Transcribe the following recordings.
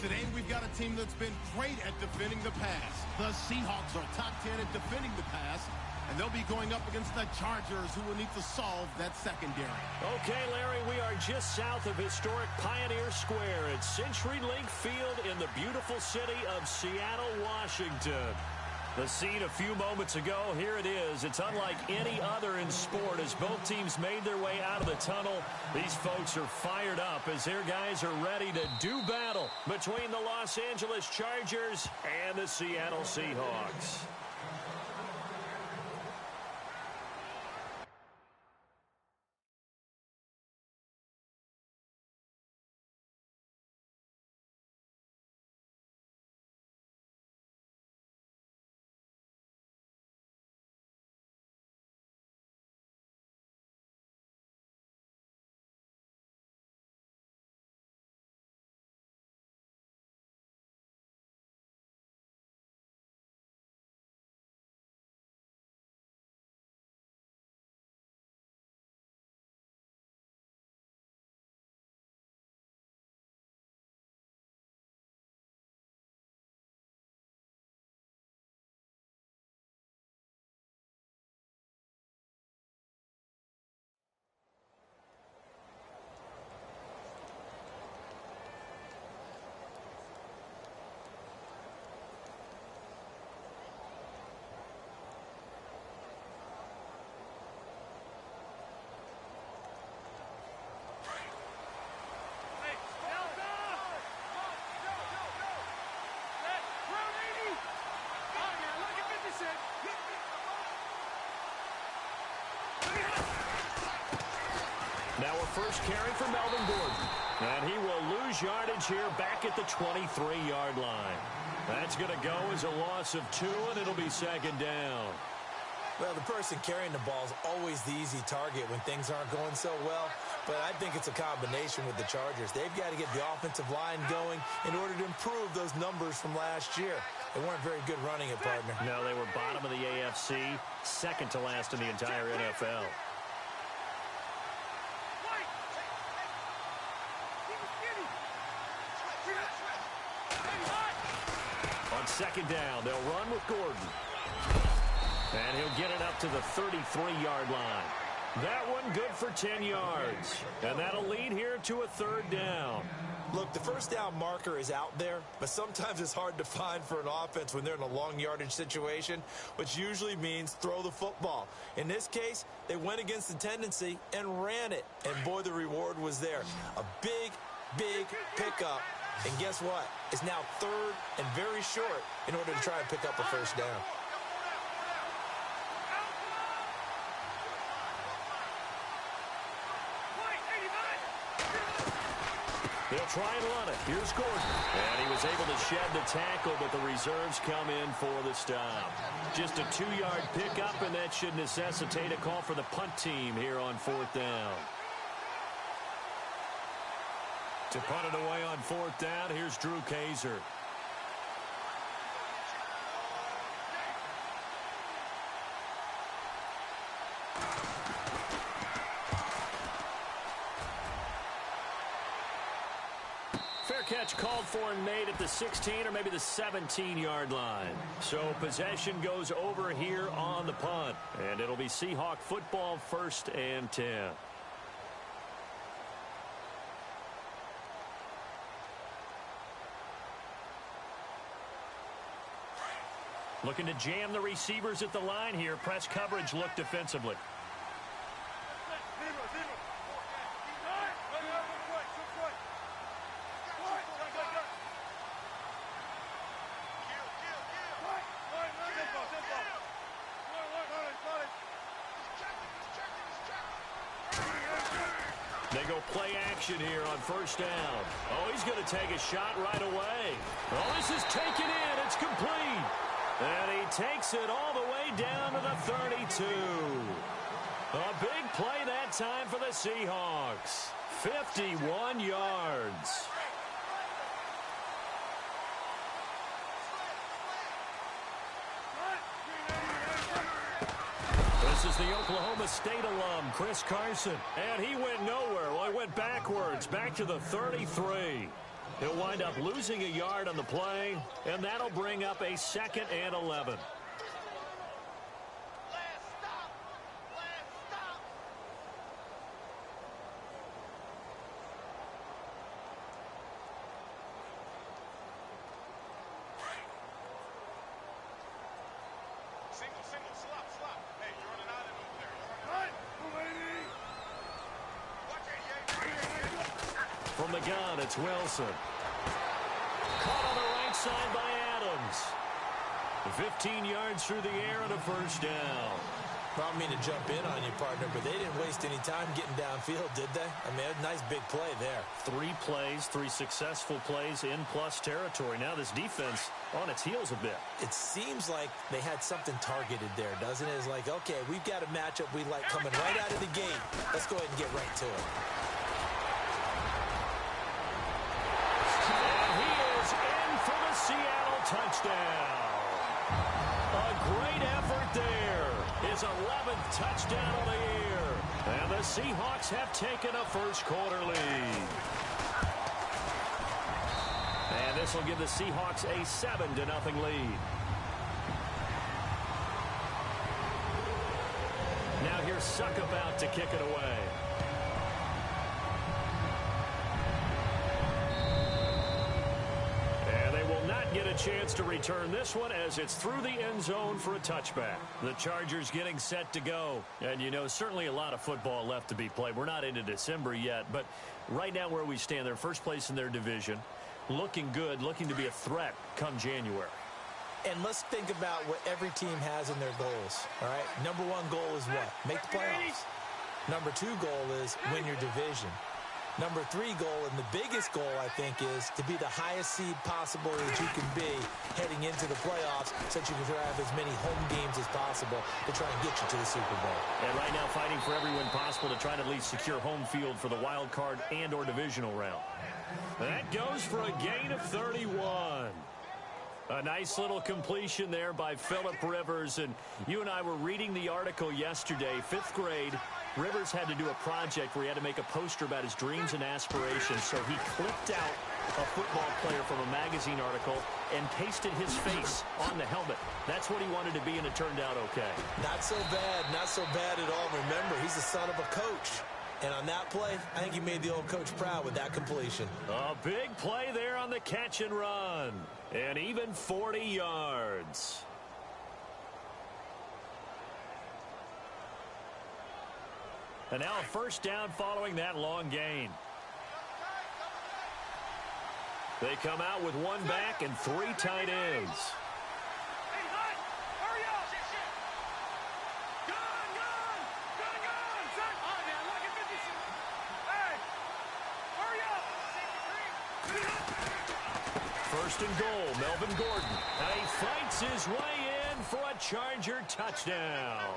Today, we've got a team that's been great at defending the pass. The Seahawks are top 10 at defending the pass, and they'll be going up against the Chargers, who will need to solve that secondary. Okay, Larry, we are just south of historic Pioneer Square at CenturyLink Field in the beautiful city of Seattle, Washington. The scene a few moments ago, here it is. It's unlike any other in sport as both teams made their way out of the tunnel. These folks are fired up as their guys are ready to do battle between the Los Angeles Chargers and the Seattle Seahawks. Now a first carry for Melvin Gordon. And he will lose yardage here back at the 23-yard line. That's going to go as a loss of 2, and it'll be second down. Well, the person carrying the ball is always the easy target when things aren't going so well. But I think it's a combination with the Chargers. They've got to get the offensive line going in order to improve those numbers from last year. They weren't very good running it, partner. No, they were bottom of the AFC, second to last in the entire NFL. On second down, they'll run with Gordon. And he'll get it up to the 33-yard line. That one good for 10 yards. And that'll lead here to a third down. Look, the first down marker is out there, but sometimes it's hard to find for an offense when they're in a long yardage situation, which usually means throw the football. In this case, they went against the tendency and ran it. And boy, the reward was there. A big, big pickup. And guess what? It's now third and very short in order to try and pick up a first down. They'll try and run it. Here's Gordon. And he was able to shed the tackle, but the reserves come in for the stop. Just a 2-yard pickup, and that should necessitate a call for the punt team here on fourth down. To punt it away on fourth down, here's Drew Kaiser. Fair catch called for and made at the 16 or maybe the 17-yard line. So possession goes over here on the punt. And it'll be Seahawk football, 1st and 10. Looking to jam the receivers at the line here. Press coverage look defensively. They go play action here on first down. Oh, he's going to take a shot right away. Oh, this is taken in. It's complete. And he takes it all the way down to the 32. A big play that time for the Seahawks. 51 yards. This is the Oklahoma State alum, Chris Carson. And he went nowhere. Well, he went backwards, back to the 33. He'll wind up losing a yard on the play, and that'll bring up a 2nd and 11. From the gun, it's Wilson. Caught on the right side by Adams. 15 yards through the air and a first down. I don't mean to jump in on you, partner, but they didn't waste any time getting downfield, did they? I mean, a nice big play there. 3 plays, 3 successful plays in plus territory. Now this defense on its heels a bit. It seems like they had something targeted there, doesn't it? It's like, okay, we've got a matchup we like coming right out of the gate. Let's go ahead and get right to it. Seattle touchdown. A great effort there. His 11th touchdown of the year. And the Seahawks have taken a first quarter lead. And this will give the Seahawks a 7-0 lead. Now here's Suck about to kick it away. Get a chance to return this one as it's through the end zone for a touchback. The Chargers getting set to go. And, you know, certainly a lot of football left to be played. We're not into December yet, but right now where we stand, they're first place in their division. Looking good, looking to be a threat come January. And let's think about what every team has in their goals, all right? Number 1 goal is what? Make the playoffs. Number 2 goal is win your division. Number 3 goal, and the biggest goal, I think, is to be the highest seed possible that you can be heading into the playoffs so that you can have as many home games as possible to try and get you to the Super Bowl. And right now fighting for every win possible to try to at least secure home field for the wild card and or divisional round. That goes for a gain of 31. A nice little completion there by Phillip Rivers. And you and I were reading the article yesterday, 5th grade. Rivers had to do a project where he had to make a poster about his dreams and aspirations. So he clipped out a football player from a magazine article and pasted his face on the helmet. That's what he wanted to be, and it turned out okay. Not so bad. Not so bad at all. Remember, he's the son of a coach. And on that play, I think he made the old coach proud with that completion. A big play there on the catch and run. And even 40 yards. And now a first down following that long gain. They come out with 1 back and 3 tight ends. First and goal, Melvin Gordon. And he fights his way in for a Charger touchdown.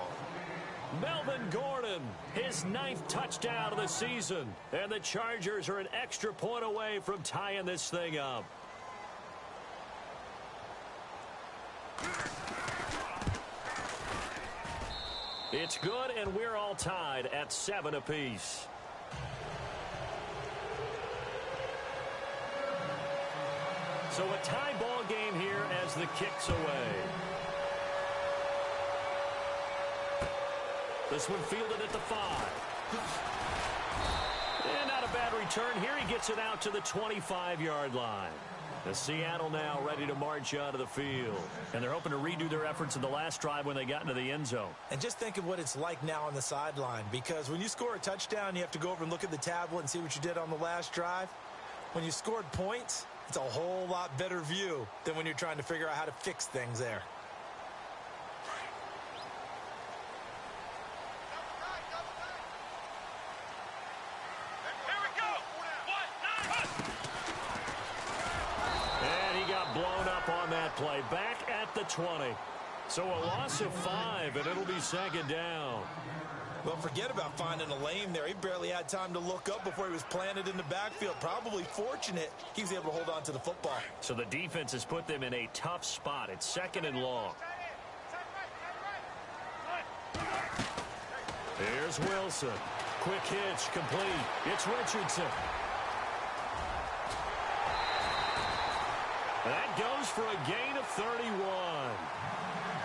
Melvin Gordon, his 9th touchdown of the season. And the Chargers are an extra point away from tying this thing up. It's good, and we're all tied at 7 apiece. So a tie ball game here as the kick's away. This one fielded at the 5. And not a bad return here. He gets it out to the 25-yard line. The Seattle now ready to march out of the field. And they're hoping to redo their efforts in the last drive when they got into the end zone. And just think of what it's like now on the sideline. Because when you score a touchdown, you have to go over and look at the tablet and see what you did on the last drive. When you scored points, it's a whole lot better view than when you're trying to figure out how to fix things there. Play back at the 20. So a loss of 5, and it'll be 2nd down. Well, forget about finding a lane there. He barely had time to look up before he was planted in the backfield. Probably fortunate he was able to hold on to the football. So the defense has put them in a tough spot. It's 2nd and long. Here's Wilson. Quick hitch, complete. It's Richardson. That goes for a gain of 31.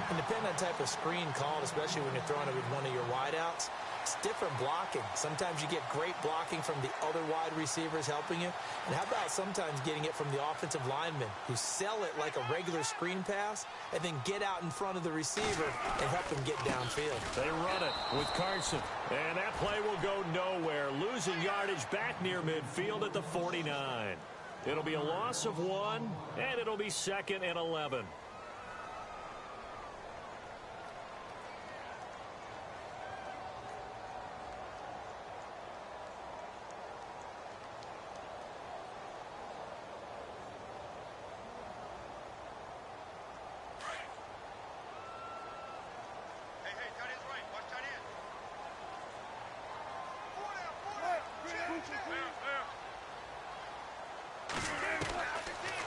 And depending on the type of screen called, especially when you're throwing it with one of your wideouts, it's different blocking. Sometimes you get great blocking from the other wide receivers helping you. And how about sometimes getting it from the offensive linemen who sell it like a regular screen pass and then get out in front of the receiver and help him get downfield. They run it with Carson. And that play will go nowhere. Losing yardage back near midfield at the 49. It'll be a loss of 1, and it'll be 2nd and 11.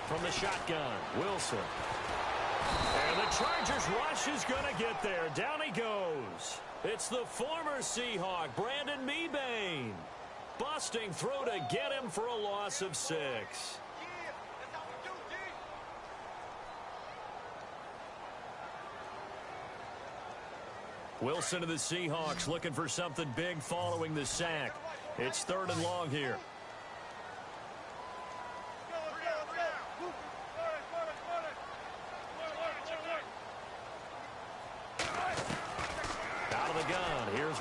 From the shotgun, Wilson. And the Chargers rush is going to get there. Down he goes. It's the former Seahawk, Brandon Mebane. Busting through to get him for a loss of 6. Wilson of the Seahawks looking for something big following the sack. It's 3rd and long here.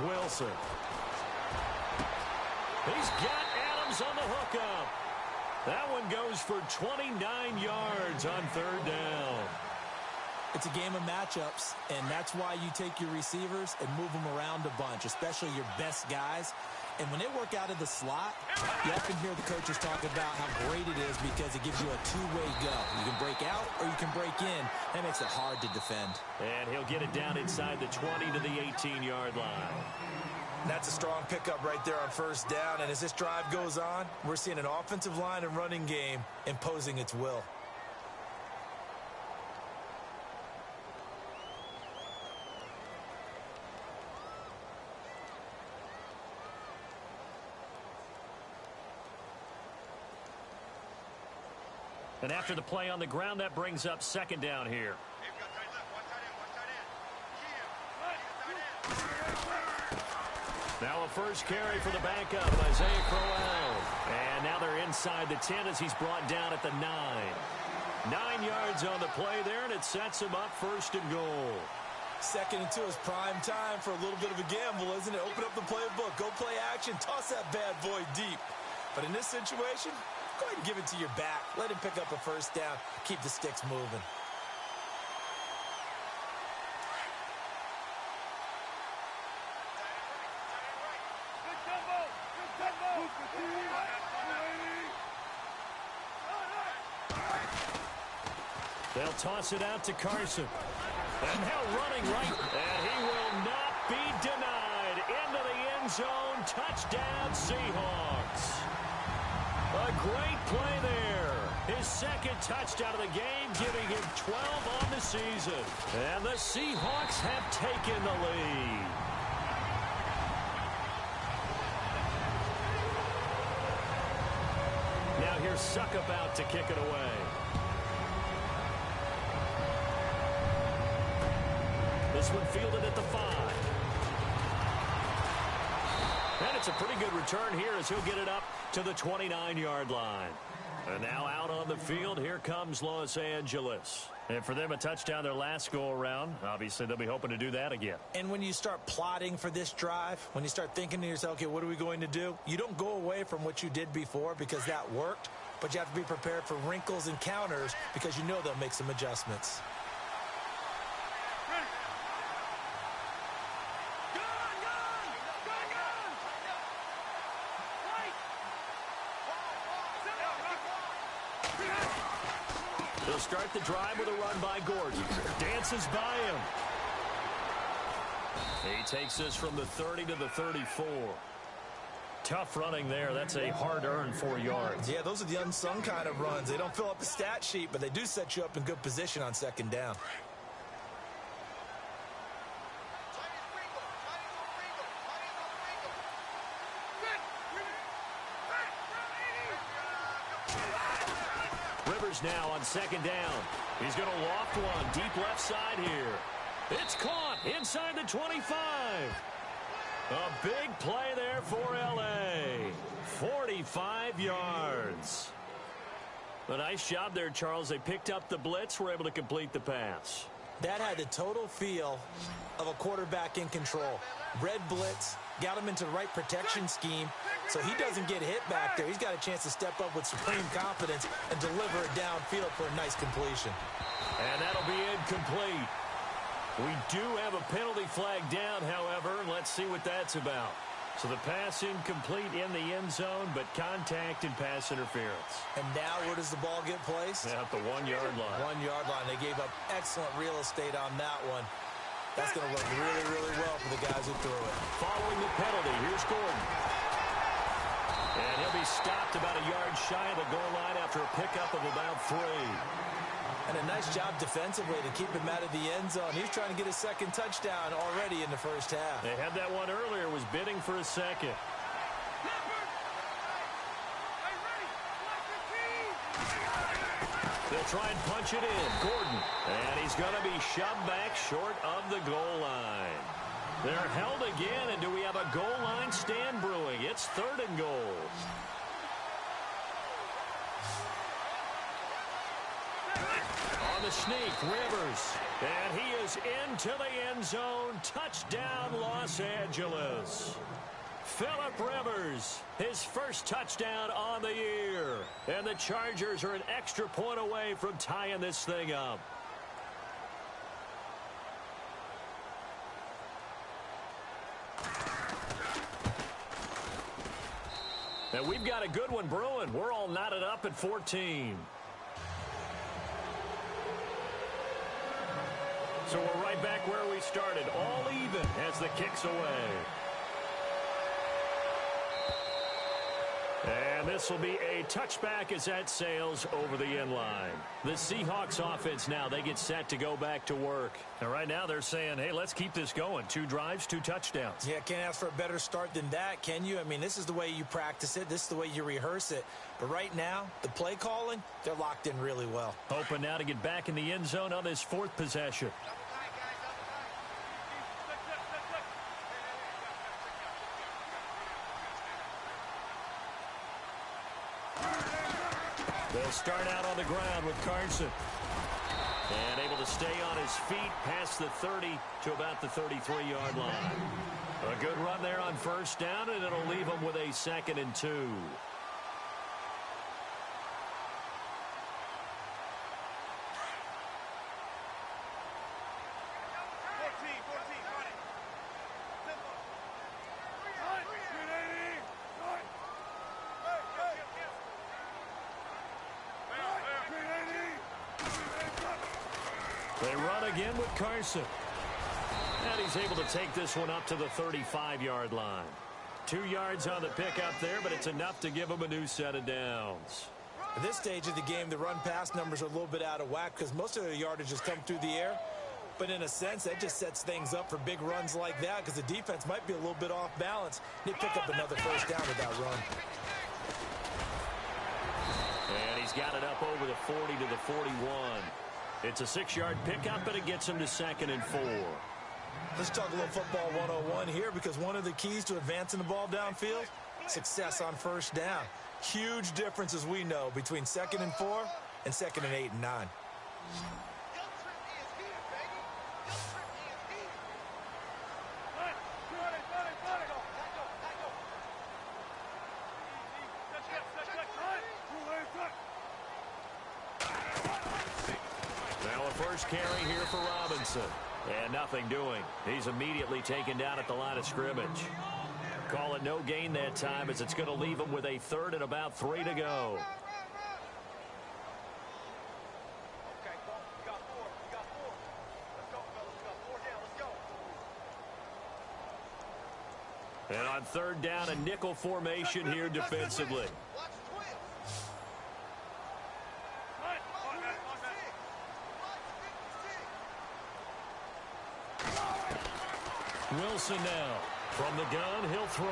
Wilson. He's got Adams on the hookup. That one goes for 29 yards on 3rd down. It's a game of matchups, and that's why you take your receivers and move them around a bunch, especially your best guys. And when they work out of the slot, you often hear the coaches talk about how great it is because it gives you a two-way go. You can break out or you can break in. That makes it hard to defend. And he'll get it down inside the 20 to the 18-yard line. That's a strong pickup right there on 1st down. And as this drive goes on, we're seeing an offensive line and running game imposing its will. And after the play on the ground, that brings up 2nd down here. Now a first carry for the backup, Isaiah Crowell. And now they're inside the 10 as he's brought down at the 9. 9 yards on the play there, and it sets him up 1st and goal. 2nd and 2 is prime time for a little bit of a gamble, isn't it? Open up the playbook, go play action, toss that bad boy deep. But in this situation, go ahead and give it to your back. Let him pick up a 1st down. Keep the sticks moving. They'll toss it out to Carson. And now running right. And he will not be denied. Into the end zone. Touchdown, Seahawks. A great play there. His 2nd touchdown of the game, giving him 12 on the season. And the Seahawks have taken the lead. Now here's Suckup out to kick it away. This one fielded at the 5. And it's a pretty good return here as he'll get it up to the 29-yard line. And now out on the field, here comes Los Angeles. And for them, a touchdown their last go-around. Obviously, they'll be hoping to do that again. And when you start plotting for this drive, when you start thinking to yourself, okay, what are we going to do? You don't go away from what you did before because that worked, but you have to be prepared for wrinkles and counters because you know they'll make some adjustments. They'll start the drive with a run by Gordon. Dances by him. He takes this from the 30 to the 34. Tough running there. That's a hard-earned 4 yards. Yeah, those are the unsung kind of runs. They don't fill up the stat sheet, but they do set you up in good position on 2nd down. Rivers now on second down. He's going to loft one deep left side here. It's caught inside the 25. A big play there for L.A. 45 yards. A nice job there, Charles. They picked up the blitz, were able to complete the pass. That had the total feel of a quarterback in control. Red blitz, got him into the right protection scheme, so he doesn't get hit back there. He's got a chance to step up with supreme confidence and deliver it downfield for a nice completion. And that'll be incomplete. We do have a penalty flag down, however. Let's see what that's about. So the pass incomplete in the end zone, but contact and pass interference. And now where does the ball get placed? At the 1 yard line. 1 yard line. They gave up excellent real estate on that one. That's going to work really, really well for the guys who threw it. Following the penalty, here's Gordon. And he'll be stopped about a yard shy of the goal line after a pickup of about 3. And a nice job defensively to keep him out of the end zone. He's trying to get his second touchdown already in the first half. They had that one earlier, was bidding for a second. They'll try and punch it in. Gordon. And he's going to be shoved back short of the goal line. They're held again, and do we have a goal line stand brewing? It's 3rd and goal. On the sneak, Rivers. And he is into the end zone. Touchdown, Los Angeles. Phillip Rivers, his first touchdown on the year. And the Chargers are an extra point away from tying this thing up. And we've got a good one brewing. We're all knotted up at 14. So we're right back where we started, all even as the kick's away. And this will be a touchback as that sails over the end line. The Seahawks offense now, they get set to go back to work. And right now they're saying, hey, let's keep this going. 2 drives, 2 touchdowns. Yeah, can't ask for a better start than that, can you? I mean, this is the way you practice it. This is the way you rehearse it. But right now, the play calling, they're locked in really well. Hoping now to get back in the end zone on this 4th possession. They'll start out on the ground with Carson. And able to stay on his feet past the 30 to about the 33-yard line. A good run there on first down, and it'll leave him with a 2nd and 2. They run again with Carson. And he's able to take this one up to the 35-yard line. 2 yards on the pickup there, but it's enough to give him a new set of downs. At this stage of the game, the run-pass numbers are a little bit out of whack because most of their yardage has come through the air. But in a sense, that just sets things up for big runs like that because the defense might be a little bit off balance. They pick up another first down with that run. And he's got it up over the 40 to the 41. It's a 6-yard pickup, but it gets him to 2nd and 4. Let's talk a little football 101 here because one of the keys to advancing the ball downfield, success on first down. Huge difference, as we know, between 2nd and 4 and 2nd and 8 and 9. First carry here for Robinson. And nothing doing. He's immediately taken down at the line of scrimmage. Call it no gain that time as it's going to leave him with a 3rd and about 3 to go. And on 3rd down, a nickel formation here defensively. Wilson now. From the gun, he'll throw.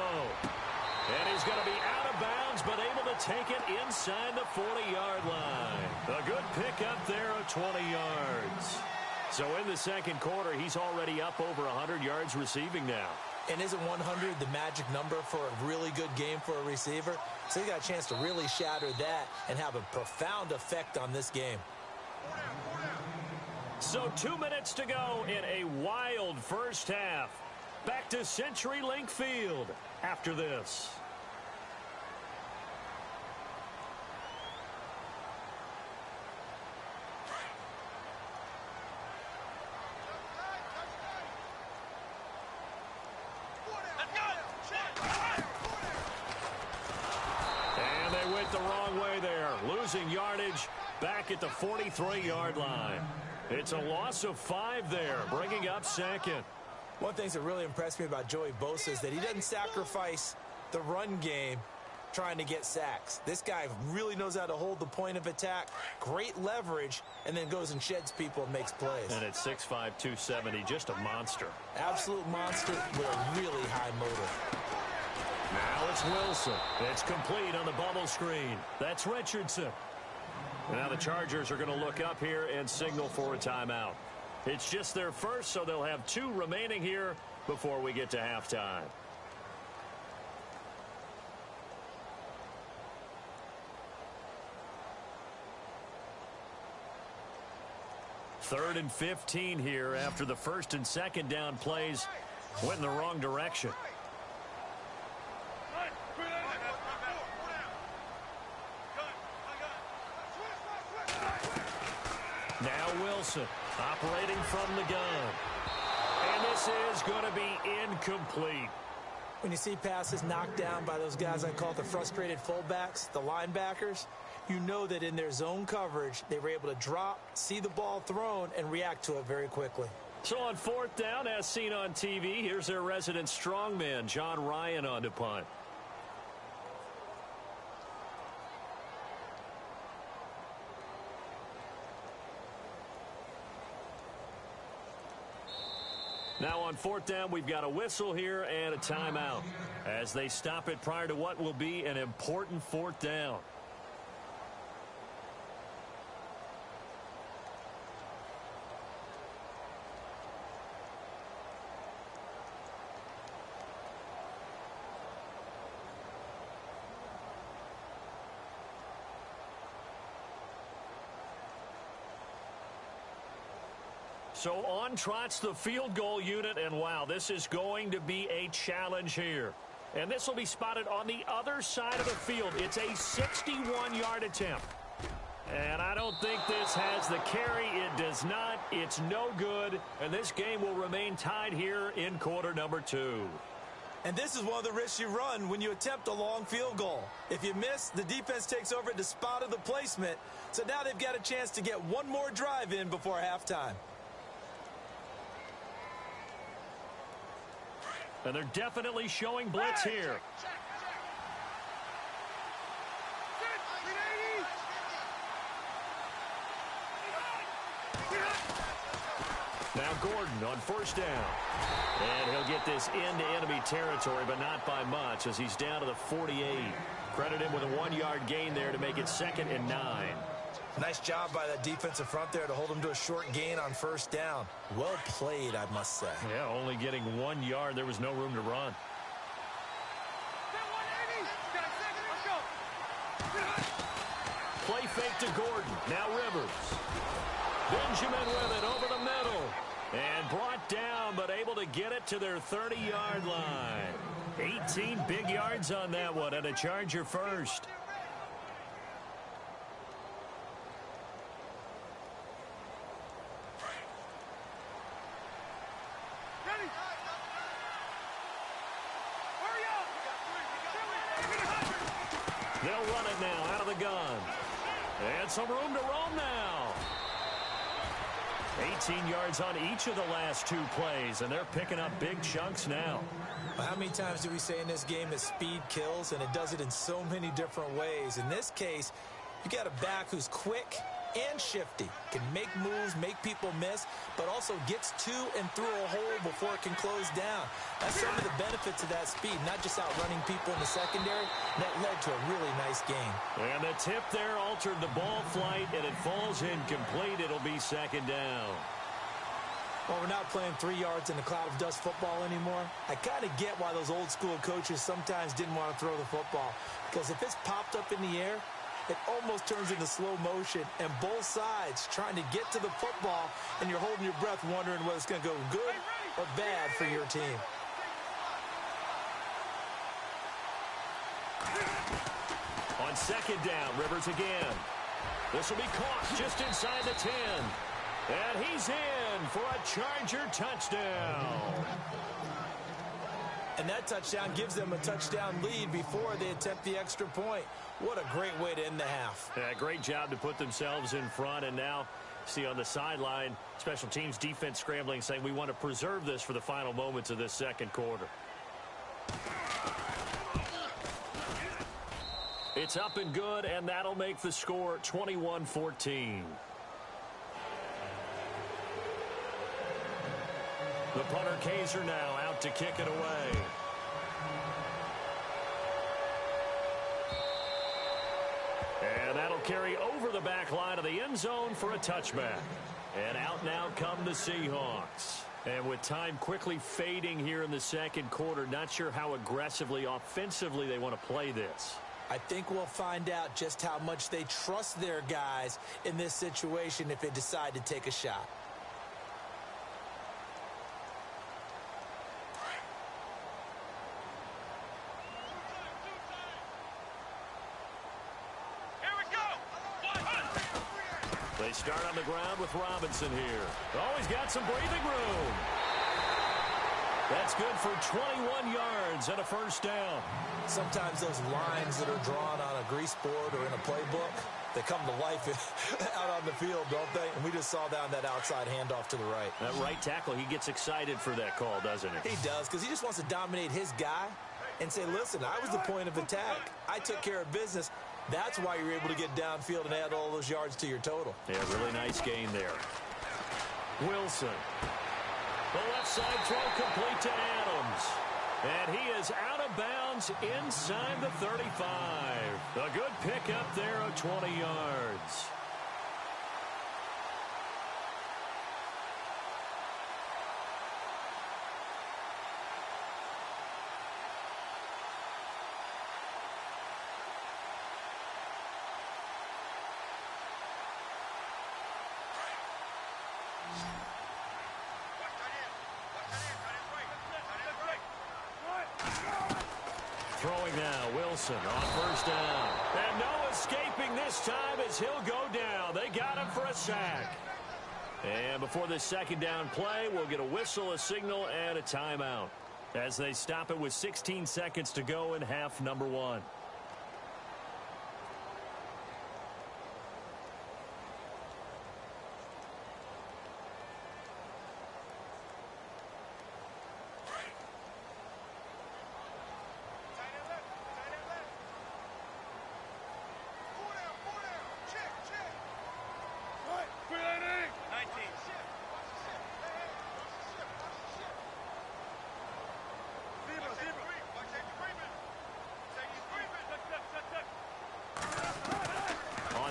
And he's going to be out of bounds, but able to take it inside the 40-yard line. A good pickup there of 20 yards. So in the second quarter, he's already up over 100 yards receiving now. And isn't 100 the magic number for a really good game for a receiver? So he got a chance to really shatter that and have a profound effect on this game. So 2 minutes to go in a wild first half. Back to CenturyLink Field after this. And they went the wrong way there, losing yardage back at the 43-yard line. It's a loss of 5 there, bringing up second. One thing that really impressed me about Joey Bosa is that he doesn't sacrifice the run game trying to get sacks. This guy really knows how to hold the point of attack, great leverage, and then goes and sheds people and makes plays. And at 6'5", 270, just a monster. Absolute monster with a really high motor. Now it's Wilson. It's complete on the bubble screen. That's Richardson. And now the Chargers are going to look up here and signal for a timeout. It's just their first, so they'll have 2 remaining here before we get to halftime. Third and 15 here after the first and second down plays went in the wrong direction. Now Wilson operating from the gun. And this is going to be incomplete. When you see passes knocked down by those guys I call the frustrated fullbacks, the linebackers, you know that in their zone coverage, they were able to drop, see the ball thrown, and react to it very quickly. So on fourth down, as seen on TV, here's their resident strongman, John Ryan, on to punt. Now on fourth down, we've got a whistle here and a timeout as they stop it prior to what will be an important fourth down. So on trots the field goal unit, and wow, this is going to be a challenge here. And this will be spotted on the other side of the field. It's a 61-yard attempt. And I don't think this has the carry. It does not. It's no good. And this game will remain tied here in quarter number 2. And this is one of the risks you run when you attempt a long field goal. If you miss, the defense takes over at the spot of the placement. So now they've got a chance to get one more drive in before halftime. And they're definitely showing blitz here. Now Gordon on first down. And he'll get this into enemy territory, but not by much as he's down to the 48. Credit him with a 1-yard gain there to make it 2nd and 9. Nice job by that defensive front there to hold him to a short gain on first down. Well played, I must say. Yeah, only getting 1 yard. There was no room to run. Play fake to Gordon. Now Rivers. Benjamin with it over the middle. And brought down, but able to get it to their 30-yard line. 18 big yards on that one, and a Charger first. They'll run it now out of the gun. And some room to roam now. 18 yards on each of the last 2 plays, and they're picking up big chunks now. Well, how many times do we say in this game that speed kills, and it does it in so many different ways? In this case, you got a back who's quick, and shifty. Can make moves, make people miss, but also gets to and through a hole before it can close down. That's some of the benefits of that speed, not just outrunning people in the secondary. That led to a really nice game. And the tip there altered the ball flight, and it falls incomplete. It'll be second down. Well, we're not playing 3 yards in a cloud of dust football anymore. I kind of get why those old school coaches sometimes didn't want to throw the football. Because if it's popped up in the air, it almost turns into slow motion, and both sides trying to get to the football, and you're holding your breath wondering whether it's going to go good or bad for your team. On second down, Rivers again. This will be caught just inside the 10. And he's in for a Charger touchdown. And that touchdown gives them a touchdown lead before they attempt the extra point. What a great way to end the half. Yeah, great job to put themselves in front. And now, see on the sideline, special teams defense scrambling, saying we want to preserve this for the final moments of this second quarter. It's up and good, and that'll make the score 21-14. The punter Kaiser now out to kick it away. And that'll carry over the back line of the end zone for a touchback. And out now come the Seahawks. And with time quickly fading here in the second quarter, not sure how aggressively, offensively they want to play this. I think we'll find out just how much they trust their guys in this situation if they decide to take a shot. They start on the ground with Robinson here. Oh, he's got some breathing room. That's good for 21 yards and a first down. Sometimes those lines that are drawn on a grease board or in a playbook, they come to life out on the field, don't they? And we just saw down that outside handoff to the right. That right tackle, he gets excited for that call, doesn't he? He does, because he just wants to dominate his guy and say, listen, I was the point of attack. I took care of business. That's why you're able to get downfield and add all those yards to your total. Yeah, really nice gain there. Wilson. The left side throw complete to Adams. And he is out of bounds inside the 35. A good pickup there of 20 yards. Throwing now, Wilson on first down. And no escaping this time as he'll go down. They got him for a sack. And before this second down play, we'll get a whistle, a signal, and a timeout as they stop it with 16 seconds to go in half number 1.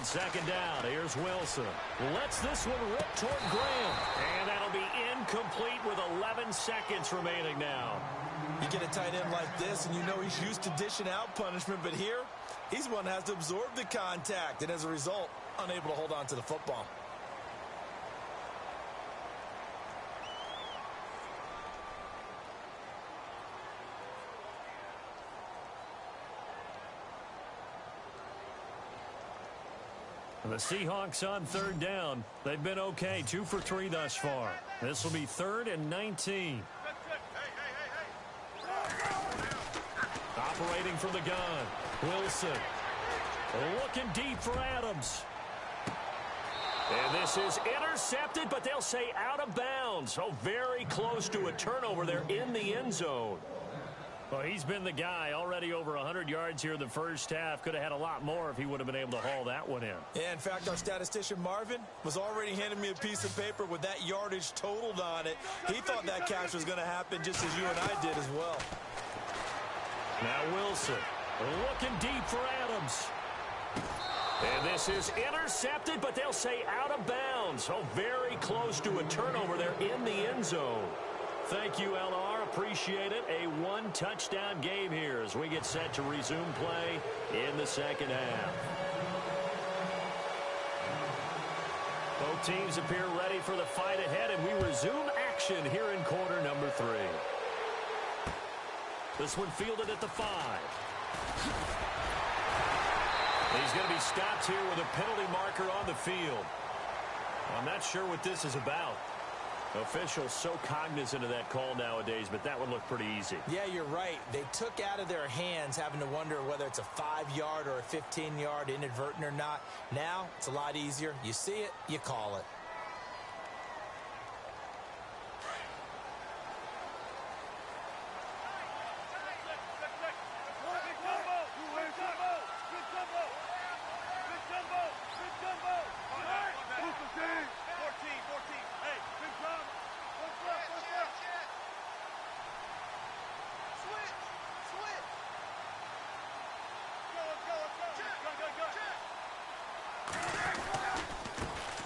Second down, here's Wilson. Lets this one rip toward Graham. And that'll be incomplete with 11 seconds remaining now. You get a tight end like this, and you know he's used to dishing out punishment, but here, he's one that has to absorb the contact, and as a result, unable to hold on to the football. The Seahawks on third down. They've been okay, 2 for 3 thus far. This will be 3rd and 19. Operating from the gun, Wilson. Looking deep for Adams. And this is intercepted, but they'll say out of bounds. So very close to a turnover there in the end zone. Well, he's been the guy. Already over 100 yards here in the first half. Could have had a lot more if he would have been able to haul that one in. Yeah, in fact, our statistician Marvin was already handing me a piece of paper with that yardage totaled on it. He thought that catch was going to happen just as you and I did as well. Now Wilson looking deep for Adams. And this is intercepted, but they'll say out of bounds. Oh, very close to a turnover there in the end zone. Thank you, LR. Appreciate it. A one-touchdown game here as we get set to resume play in the second half. Both teams appear ready for the fight ahead, and we resume action here in quarter number 3. This one fielded at the 5. He's going to be stopped here with a penalty marker on the field. I'm not sure what this is about. Officials so cognizant of that call nowadays, but that would look pretty easy. Yeah, you're right. They took out of their hands having to wonder whether it's a 5-yard or a 15-yard inadvertent or not. Now, it's a lot easier. You see it, you call it.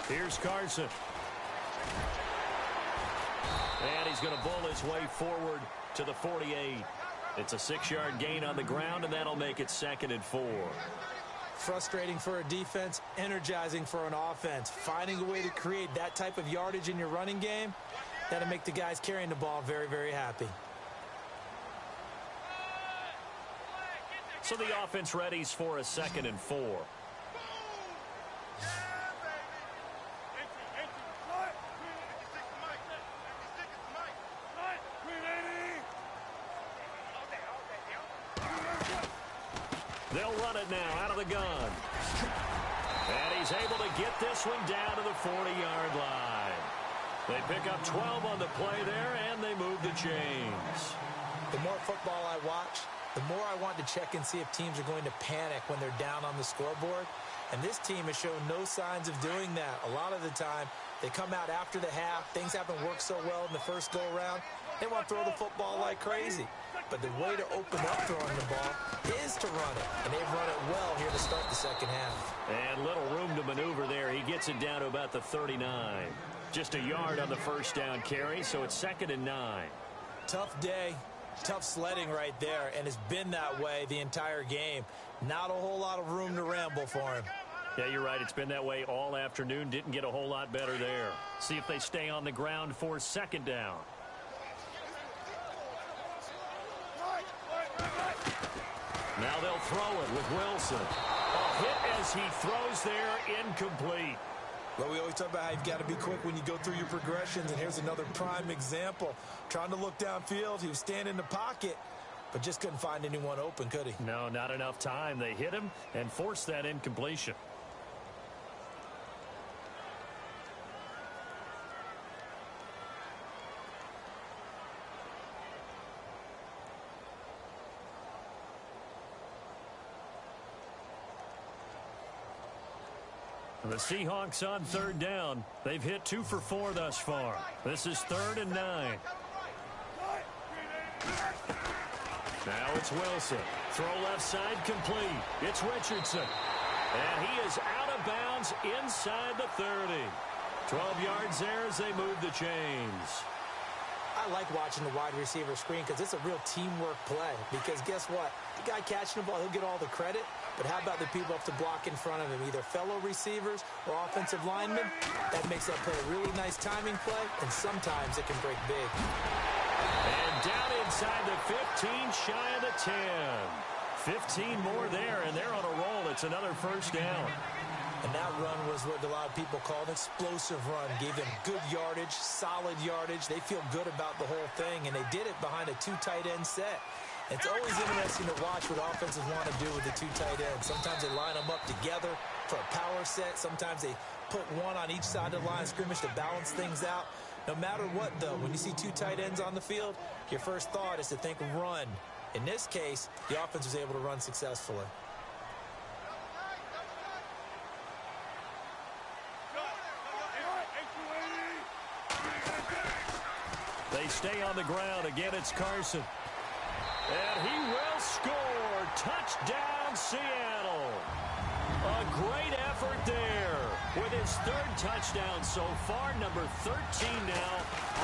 Here's Carson. And he's going to bull his way forward to the 48. It's a 6-yard gain on the ground, and that'll make it 2nd and 4. Frustrating for a defense, energizing for an offense. Finding a way to create that type of yardage in your running game, that'll make the guys carrying the ball very, very happy. So the offense readies for a 2nd and 4. They'll run it now out of the gun. And he's able to get this one down to the 40-yard line. They pick up 12 on the play there, and they move the chains. The more football I watch, the more I want to check and see if teams are going to panic when they're down on the scoreboard. And this team has shown no signs of doing that. A lot of the time, they come out after the half. Things haven't worked so well in the first go-around. They want to throw the football like crazy. But the way to open up throwing the ball is to run it. And they've run it well here to start the second half. And little room to maneuver there. He gets it down to about the 39. Just a yard on the first down carry, so it's 2nd and 9. Tough day. Tough sledding right there, and it's been that way the entire game. Not a whole lot of room to ramble for him. Yeah, you're right. It's been that way all afternoon. Didn't get a whole lot better there. See if they stay on the ground for 2nd down. Now they'll throw it with Wilson. A hit as he throws there, incomplete. Well, we always talk about how you've got to be quick when you go through your progressions, and here's another prime example. Trying to look downfield, he was standing in the pocket, but just couldn't find anyone open, could he? No, not enough time. They hit him and forced that incompletion. The Seahawks on 3rd down. They've hit 2 for 4 thus far. This is 3rd and 9. Now it's Wilson. Throw left side complete. It's Richardson. And he is out of bounds inside the 30. 12 yards there as they move the chains. I like watching the wide receiver screen because it's a real teamwork play. Because guess what? The guy catching the ball, he'll get all the credit. But how about the people up to block in front of him, either fellow receivers or offensive linemen? That makes that play a really nice timing play, and sometimes it can break big. And down inside the 15, shy of the 10. 15 more there, and they're on a roll. It's another first down. And that run was what a lot of people call an explosive run. Gave them good yardage, solid yardage. They feel good about the whole thing, and they did it behind a 2 tight end set. It's always interesting to watch what offenses want to do with the 2 tight ends. Sometimes they line them up together for a power set. Sometimes they put one on each side of the line of scrimmage to balance things out. No matter what, though, when you see 2 tight ends on the field, your first thought is to think run. In this case, the offense was able to run successfully. They stay on the ground. Again, it's Carson. And he will score. Touchdown, Seattle. A great effort there with his third touchdown so far, number 13 now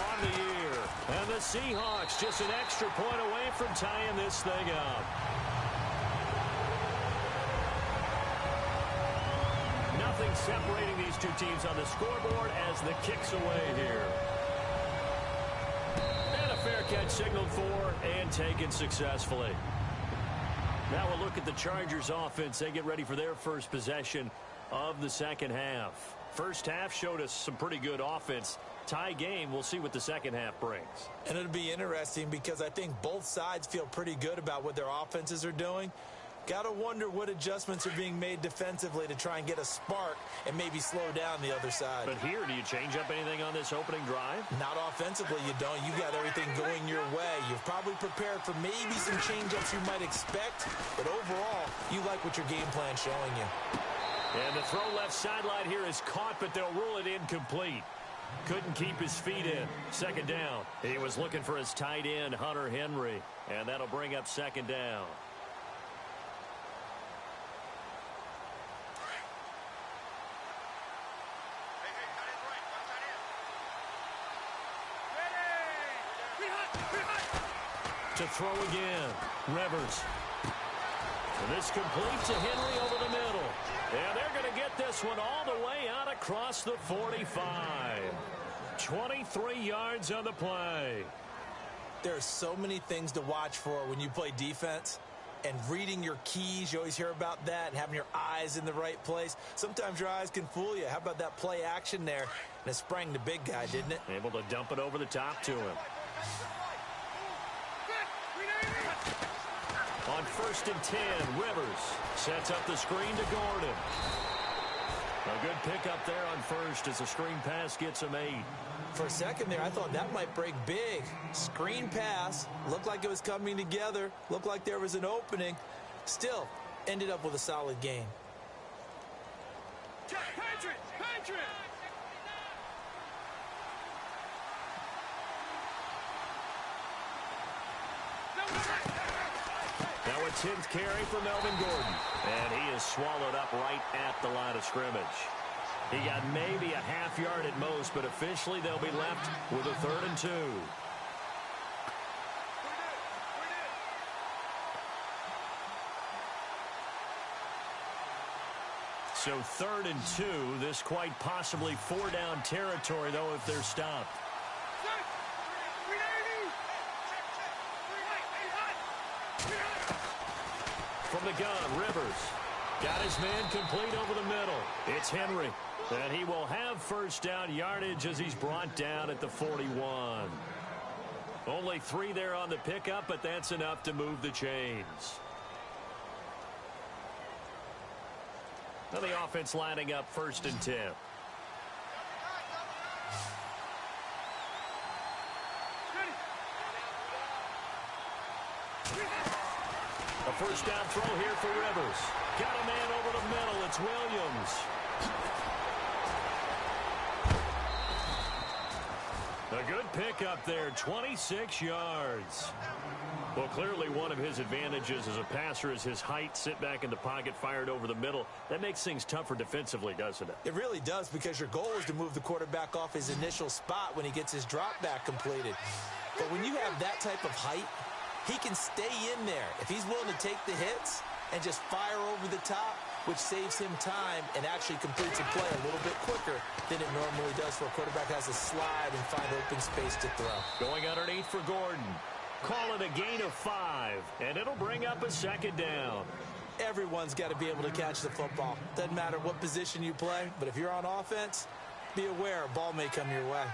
on the year. And the Seahawks just an extra point away from tying this thing up. Nothing separating these two teams on the scoreboard as the kick's away here. And a fair catch signaled for and taken successfully. Now we'll look at the Chargers offense. They get ready for their first possession of the second half. First half showed us some pretty good offense. Tie game, we'll see what the second half brings. And it'll be interesting because I think both sides feel pretty good about what their offenses are doing. Got to wonder what adjustments are being made defensively to try and get a spark and maybe slow down the other side. But here, do you change up anything on this opening drive? Not offensively, you don't. You got everything going your way. You've probably prepared for maybe some change-ups you might expect, but overall, you like what your game plan's showing you. And the throw left sideline here is caught, but they'll rule it incomplete. Couldn't keep his feet in. Second down. He was looking for his tight end, Hunter Henry, and that'll bring up second down. To throw again, Rivers. And this complete to Henry over the middle. And they're going to get this one all the way out across the 45. 23 yards on the play. There are so many things to watch for when you play defense. And reading your keys, you always hear about that, and having your eyes in the right place. Sometimes your eyes can fool you. How about that play action there? And it sprang the big guy, didn't it? Able to dump it over the top to him. On 1st and 10, Rivers sets up the screen to Gordon. A good pickup there on first as the screen pass gets him 8. For a second there, I thought that might break big. Screen pass, looked like it was coming together, looked like there was an opening. Still, ended up with a solid gain. Patrick! Now a 10th carry for Melvin Gordon. And he is swallowed up right at the line of scrimmage. He got maybe a half yard at most, but officially they'll be left with a 3rd and 2. So 3rd and 2, this quite possibly 4-down territory, though, if they're stopped. From the gun, Rivers got his man complete over the middle. It's Henry, and he will have first down yardage as he's brought down at the 41. Only 3 there on the pickup, but that's enough to move the chains. Now the offense lining up 1st and 10. A first down throw here for Rivers. Got a man over the middle. It's Williams. A good pickup there, 26 yards. Well, clearly one of his advantages as a passer is his height. Sit back in the pocket, fired over the middle. That makes things tougher defensively, doesn't it? It really does, because your goal is to move the quarterback off his initial spot when he gets his drop back completed. But when you have that type of height, he can stay in there if he's willing to take the hits and just fire over the top, which saves him time and actually completes a play a little bit quicker than it normally does for a quarterback has to slide and find open space to throw. Going underneath for Gordon. Call it a gain of 5, and it'll bring up a 2nd down. Everyone's got to be able to catch the football. Doesn't matter what position you play, but if you're on offense, be aware a ball may come your way.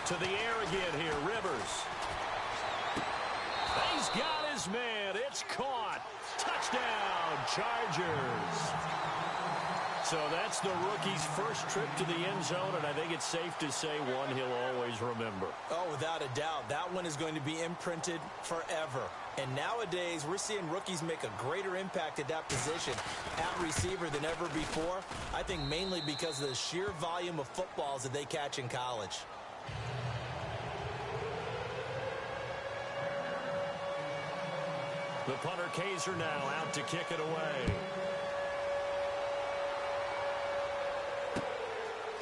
To the air again here, Rivers. He's got his man. It's caught. Touchdown, Chargers. So that's the rookie's first trip to the end zone, and I think it's safe to say one he'll always remember. Oh, without a doubt. That one is going to be imprinted forever. And nowadays, we're seeing rookies make a greater impact at that position at receiver than ever before. I think mainly because of the sheer volume of footballs that they catch in college. The punter Kaiser now out to kick it away.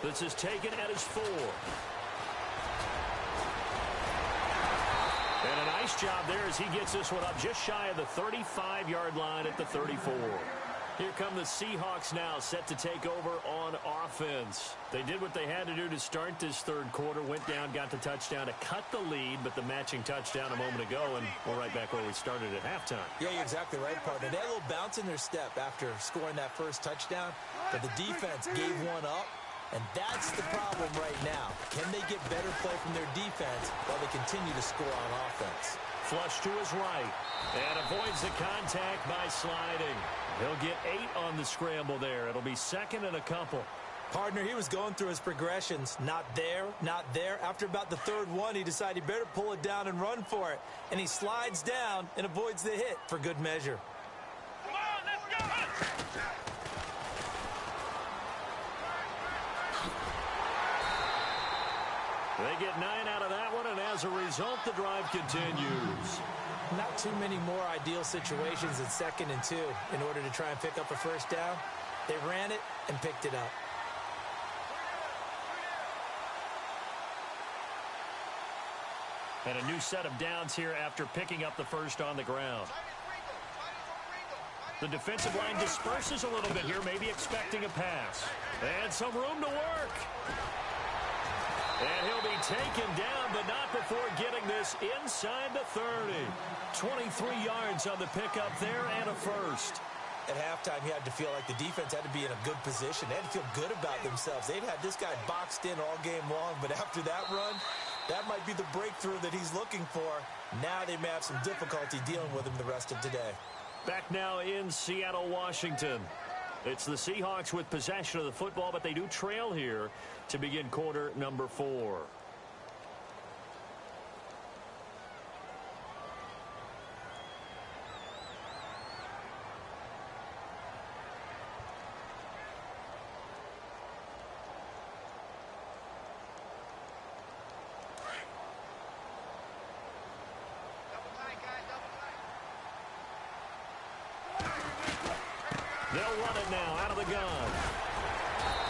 This is taken at his 4. And a nice job there as he gets this one up just shy of the 35-yard line at the 34. Here come the Seahawks now, set to take over on offense. They did what they had to do to start this third quarter, went down, got the touchdown to cut the lead, but the matching touchdown a moment ago, and we're right back where we started at halftime. Yeah, you're exactly right, partner. They had a little bounce in their step after scoring that first touchdown, but the defense gave one up, and that's the problem right now. Can they get better play from their defense while they continue to score on offense? Flush to his right, and avoids the contact by sliding. He'll get 8 on the scramble there. It'll be second and a couple. Partner, he was going through his progressions. Not there, not there. After about the third one, he decided he better pull it down and run for it. And he slides down and avoids the hit for good measure. Come on, let's go! They get 9 out of that one, and as a result, the drive continues. Not too many more ideal situations at 2nd and 2 in order to try and pick up a first down. They ran it and picked it up. And a new set of downs here after picking up the first on the ground. The defensive line disperses a little bit here, maybe expecting a pass. And some room to work. And he'll be taken down, but not before getting this inside the 30. 23 yards on the pickup there and a first. At halftime, he had to feel like the defense had to be in a good position. They had to feel good about themselves. They'd had this guy boxed in all game long, but after that run, that might be the breakthrough that he's looking for. Now they may have some difficulty dealing with him the rest of today. Back now in Seattle, Washington. It's the Seahawks with possession of the football, but they do trail here to begin quarter number 4. They'll run it now out of the gun.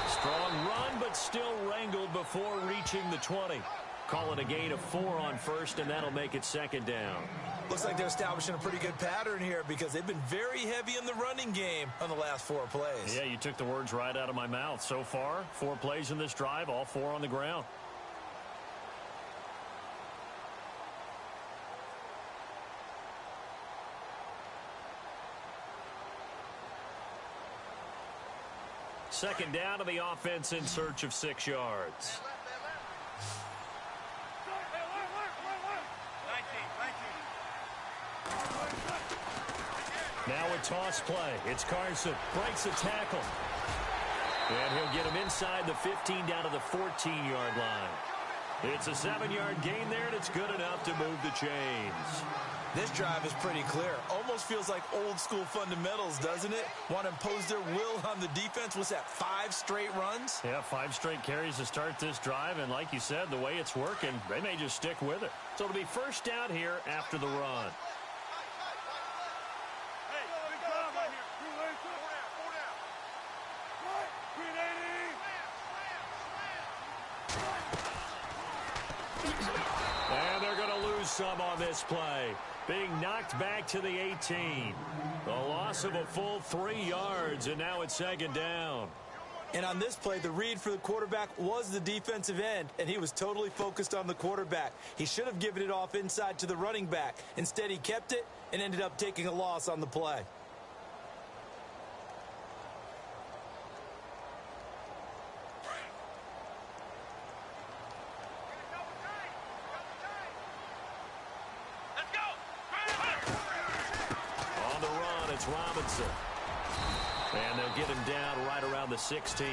Strong run, but still wrangled before reaching the 20. Call it a gain of 4 on first, and that'll make it second down. Looks like they're establishing a pretty good pattern here because they've been very heavy in the running game on the last 4 plays. Yeah, you took the words right out of my mouth. So far, 4 plays in this drive, all 4 on the ground. Second down to the offense in search of 6 yards. Now a toss play. It's Carson. Breaks a tackle. And he'll get him inside the 15 down to the 14-yard line. It's a 7-yard gain there, and it's good enough to move the chains. This drive is pretty clear. Almost feels like old school fundamentals, doesn't it? Want to impose their will on the defense. What's that, 5 straight runs? Yeah, 5 straight carries to start this drive. And like you said, the way it's working, they may just stick with it. So it'll be first down here after the run. And they're going to lose some on this play. Being knocked back to the 18. A loss of a full 3 yards, and now it's second down. And on this play, the read for the quarterback was the defensive end, and he was totally focused on the quarterback. He should have given it off inside to the running back. Instead, he kept it and ended up taking a loss on the play. On the run, it's Robinson. And they'll get him down right around the 16.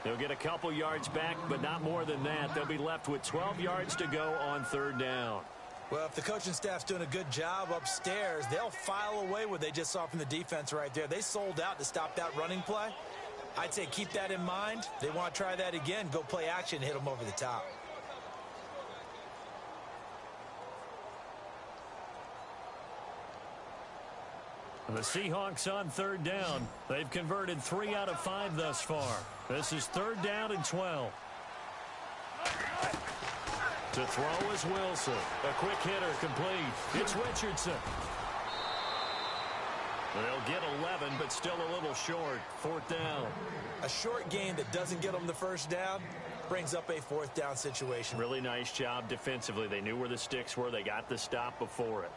They'll get a couple yards back, but not more than that. They'll be left with 12 yards to go on third down. Well, if the coaching staff's doing a good job upstairs, they'll file away what they just saw from the defense right there. They sold out to stop that running play. I'd say keep that in mind. They want to try that again. Go play action, hit them over the top. The Seahawks on third down. They've converted 3 out of 5 thus far. This is third down and 12. To throw is Wilson. A quick hitter complete. It's Richardson. They'll get 11, but still a little short. Fourth down. A short gain that doesn't get them the first down brings up a fourth down situation. Really nice job defensively. They knew where the sticks were. They got the stop before it.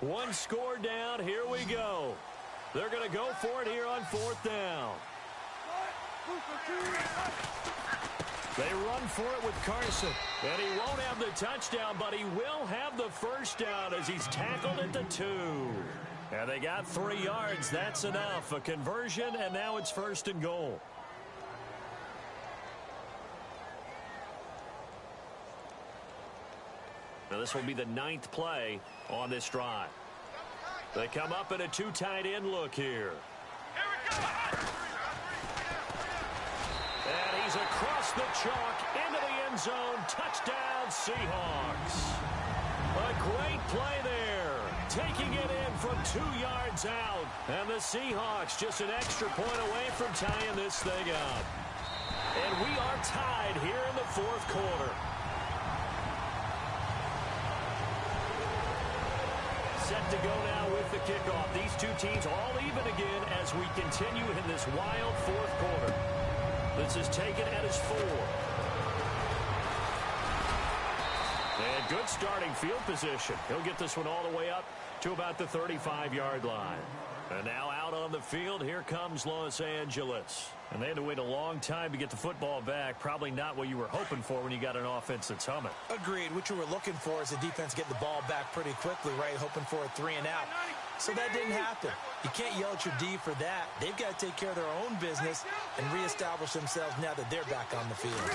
One score down. Here we go. They're going to go for it here on fourth down. They run for it with Carson. And he won't have the touchdown, but he will have the first down as he's tackled at the 2. And they got 3 yards. That's enough. A conversion, and now it's first and goal. Now this will be the 9th play on this drive. They come up in a 2 tight end look here. And he's across the chalk into the end zone. Touchdown, Seahawks. A great play there. Taking it in from 2 yards out. And the Seahawks just an extra point away from tying this thing up. And we are tied here in the fourth quarter. Set to go now with the kickoff. These two teams all even again as we continue in this wild fourth quarter. This is taken at his 4. And good starting field position. He'll get this one all the way up to about the 35-yard line. And now out on the field, here comes Los Angeles. And they had to wait a long time to get the football back. Probably not what you were hoping for when you got an offense that's humming. Agreed. What you were looking for is the defense getting the ball back pretty quickly, right? Hoping for a 3 and out. So that didn't happen. You can't yell at your D for that. They've got to take care of their own business and reestablish themselves now that they're back on the field.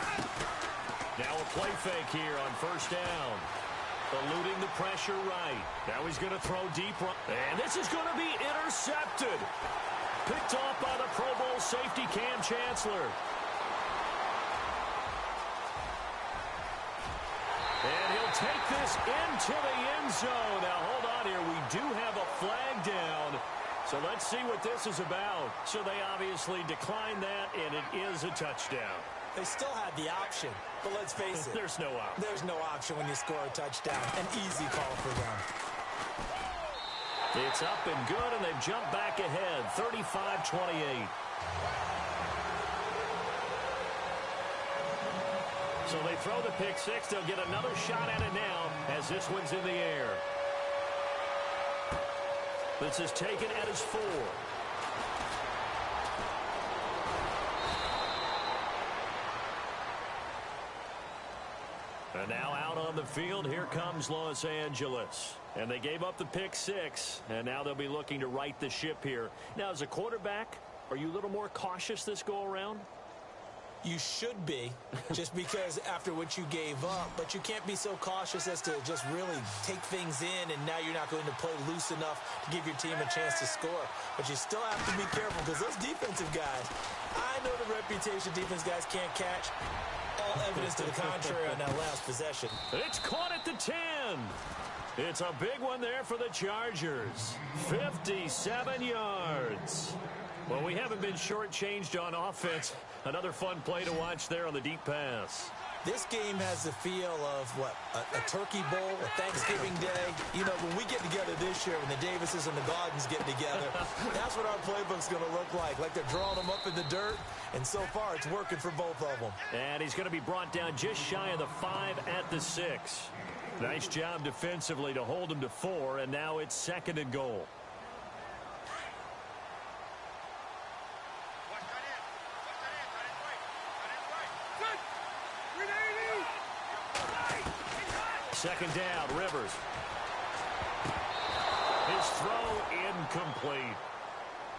Now a play fake here on first down. Eluding the pressure right. Now he's going to throw deep. And this is going to be intercepted. Picked off by the Pro Bowl safety Cam Chancellor. And he'll take this into the end zone. Now hold on here. We do have a flag down. So let's see what this is about. So they obviously declined that, and it is a touchdown. They still had the option, but let's face it. There's no option. There's no option when you score a touchdown. An easy call for them. It's up and good, and they've jumped back ahead, 35-28. So they throw the pick six. They'll get another shot at it now as this one's in the air. This is taken at his 4. And now out on the field, here comes Los Angeles. And they gave up the pick six, and now they'll be looking to right the ship here. Now, as a quarterback, are you a little more cautious this go-around? You should be, just because after what you gave up, but you can't be so cautious as to just really take things in, and now you're not going to play loose enough to give your team a chance to score. But you still have to be careful, because those defensive guys, I know the reputation defense guys can't catch. All evidence to the contrary on that last possession. It's caught at the 10. It's a big one there for the Chargers. 57 yards. Well, we haven't been shortchanged on offense. Another fun play to watch there on the deep pass. This game has the feel of, what, a turkey bowl, a Thanksgiving day. You know, when we get together this year, when the Davises and the Gardens get together, that's what our playbook's going to look like they're drawing them up in the dirt, and so far it's working for both of them. And he's going to be brought down just shy of the 5 at the 6. Nice job defensively to hold him to 4, and now it's second and goal. Second down, Rivers. His throw incomplete.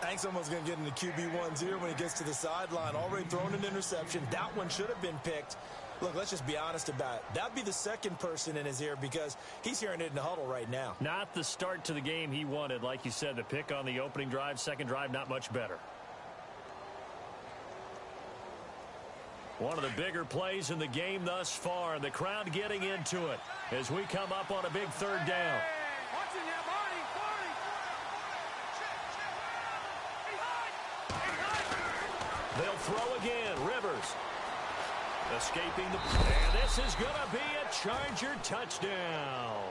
I think someone's going to get into QB1s here when he gets to the sideline. Already thrown an interception. That one should have been picked. Look, let's just be honest about it. That'd be the second person in his ear because he's hearing it in the huddle right now. Not the start to the game he wanted. Like you said, the pick on the opening drive, second drive, not much better. One of the bigger plays in the game thus far. The crowd getting into it as we come up on a big third down. They'll throw again. Rivers escaping the... And this is going to be a Charger touchdown.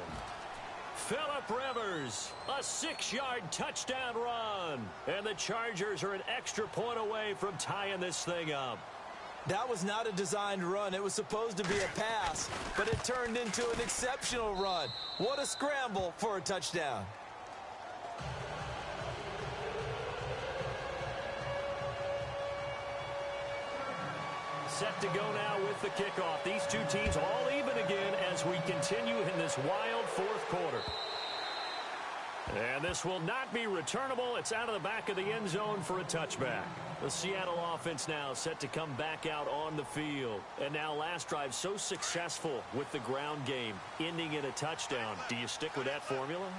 Phillip Rivers, a 6-yard touchdown run. And the Chargers are an extra point away from tying this thing up. That was not a designed run. It was supposed to be a pass, but it turned into an exceptional run. What a scramble for a touchdown. Set to go now with the kickoff. These two teams all even again as we continue in this wild fourth quarter. And this will not be returnable. It's out of the back of the end zone for a touchback. The Seattle offense now set to come back out on the field. And now last drive so successful with the ground game, ending in a touchdown. Do you stick with that formula?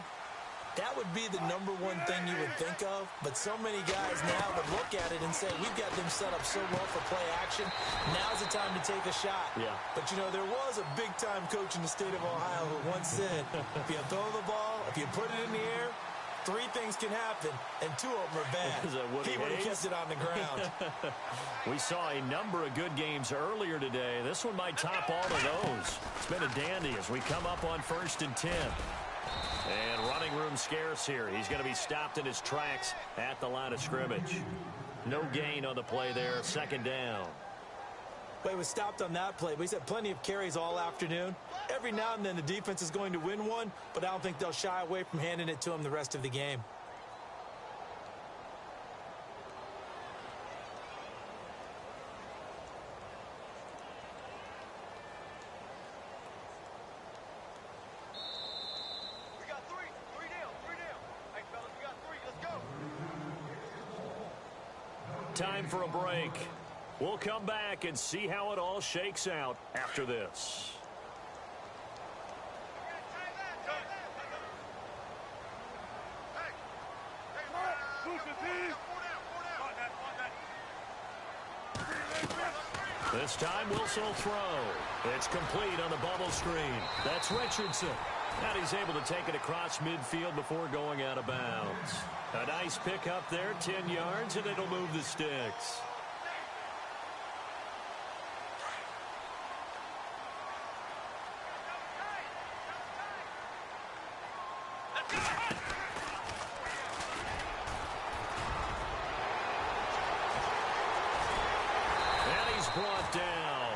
That would be the number one thing you would think of, but so many guys now would look at it and say, we've got them set up so well for play action. Now's the time to take a shot. Yeah. But, you know, there was a big-time coach in the state of Ohio who once said, if you throw the ball, if you put it in the air, 3 things can happen, and 2 of them are bad. He would have kept it on the ground. We saw a number of good games earlier today. This one might top all of those. It's been a dandy as we come up on 1st and 10. And running room scarce here. He's going to be stopped in his tracks at the line of scrimmage. No gain on the play there. Second down. But he was stopped on that play. But he's had plenty of carries all afternoon. Every now and then the defense is going to win one, but I don't think they'll shy away from handing it to him the rest of the game. Time for a break. We'll come back and see how it all shakes out after this. This time Wilson will throw. It's complete on the bubble screen. That's Richardson. And he's able to take it across midfield before going out of bounds. A nice pick up there, 10 yards, and it'll move the sticks. And he's brought down.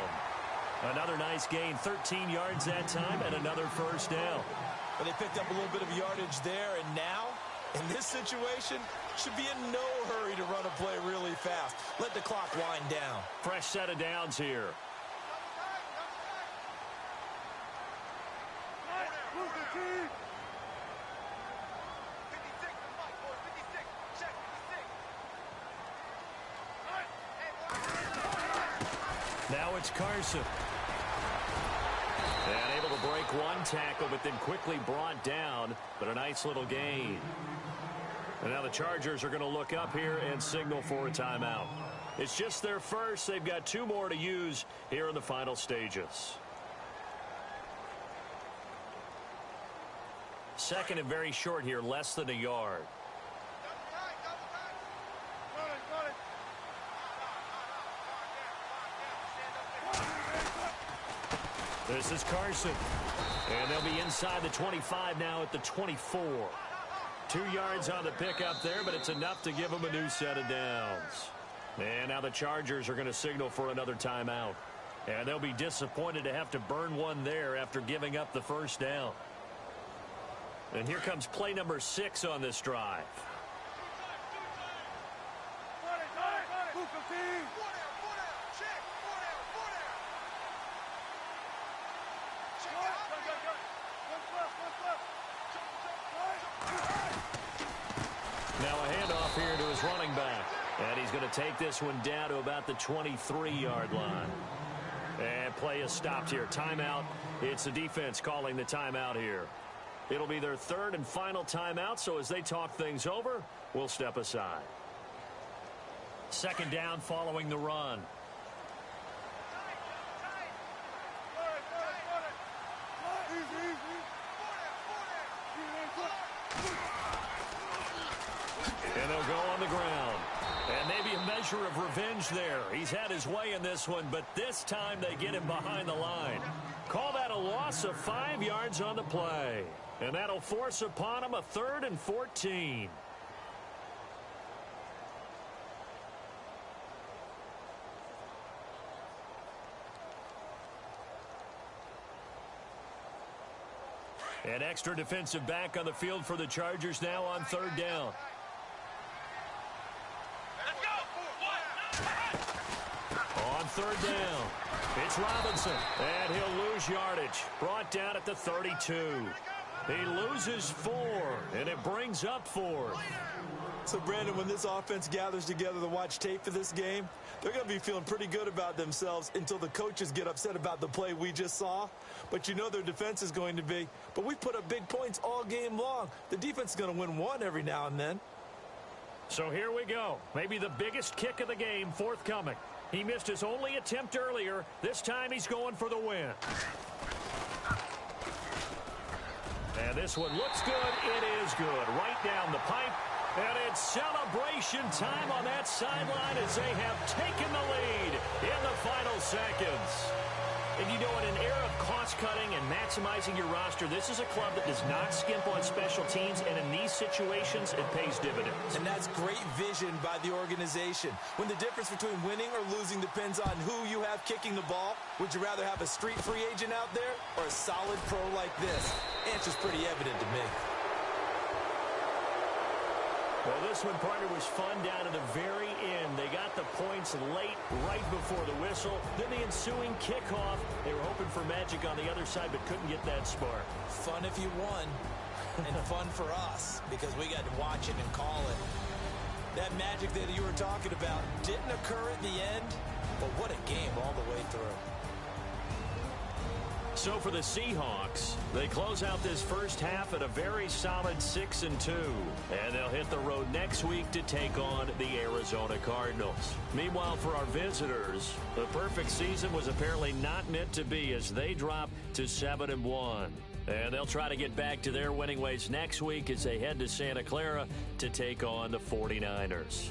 Another nice gain, 13 yards that time, and another first down. But they picked up a little bit of yardage there, and now, in this situation, should be in no hurry to run a play really fast. Let the clock wind down. Fresh set of downs here. Now it's Carson. And able to break one tackle, but then quickly brought down. But a nice little gain. And now the Chargers are going to look up here and signal for a timeout. It's just their first. They've got 2 more to use here in the final stages. Second and very short here, less than a yard. This is Carson. And they'll be inside the 25 now at the 24. 2 yards on the pickup there, but it's enough to give them a new set of downs. And now the Chargers are going to signal for another timeout. And they'll be disappointed to have to burn one there after giving up the first down. And here comes play number 6 on this drive. here to his running back. And he's going to take this one down to about the 23-yard line. And play is stopped here. Timeout. It's the defense calling the timeout here. It'll be their third and final timeout, so as they talk things over, we'll step aside. Second down following the run. And they'll go on the ground. And maybe a measure of revenge there. He's had his way in this one, but this time they get him behind the line. Call that a loss of 5 yards on the play. And that'll force upon him a 3rd and 14. An extra defensive back on the field for the Chargers now on 3rd down. On 3rd down, it's Robinson, and he'll lose yardage. Brought down at the 32. He loses 4, and it brings up 4th. So, Brandon, when this offense gathers together to watch tape for this game, they're going to be feeling pretty good about themselves until the coaches get upset about the play we just saw. But you know their defense is going to be. But we put up big points all game long. The defense is going to win one every now and then. So here we go. Maybe the biggest kick of the game forthcoming. He missed his only attempt earlier. This time he's going for the win. And this one looks good. It is good. Right down the pipe. And it's celebration time on that sideline as they have taken the lead in the final seconds. And you know, in an era of cost-cutting and maximizing your roster, this is a club that does not skimp on special teams, and in these situations, it pays dividends. And that's great vision by the organization. When the difference between winning or losing depends on who you have kicking the ball, would you rather have a street free agent out there or a solid pro like this? Answer's pretty evident to me. Well, this one, partner, was fun down to the very end. They got the points late, right before the whistle. Then the ensuing kickoff. They were hoping for magic on the other side, but couldn't get that spark. Fun if you won, and fun for us, because we got to watch it and call it. That magic that you were talking about didn't occur at the end, but what a game all the way through. So for the Seahawks, they close out this first half at a very solid 6-2. And they'll hit the road next week to take on the Arizona Cardinals. Meanwhile, for our visitors, the perfect season was apparently not meant to be as they drop to 7-1. And they'll try to get back to their winning ways next week as they head to Santa Clara to take on the 49ers.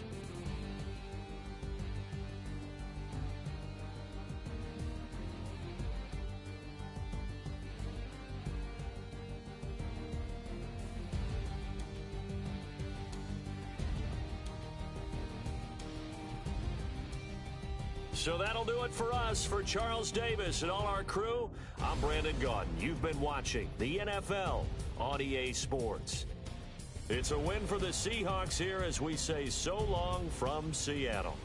So that'll do it for us. For Charles Davis and all our crew, I'm Brandon Gaudin. You've been watching the NFL on EA Sports. It's a win for the Seahawks here as we say so long from Seattle.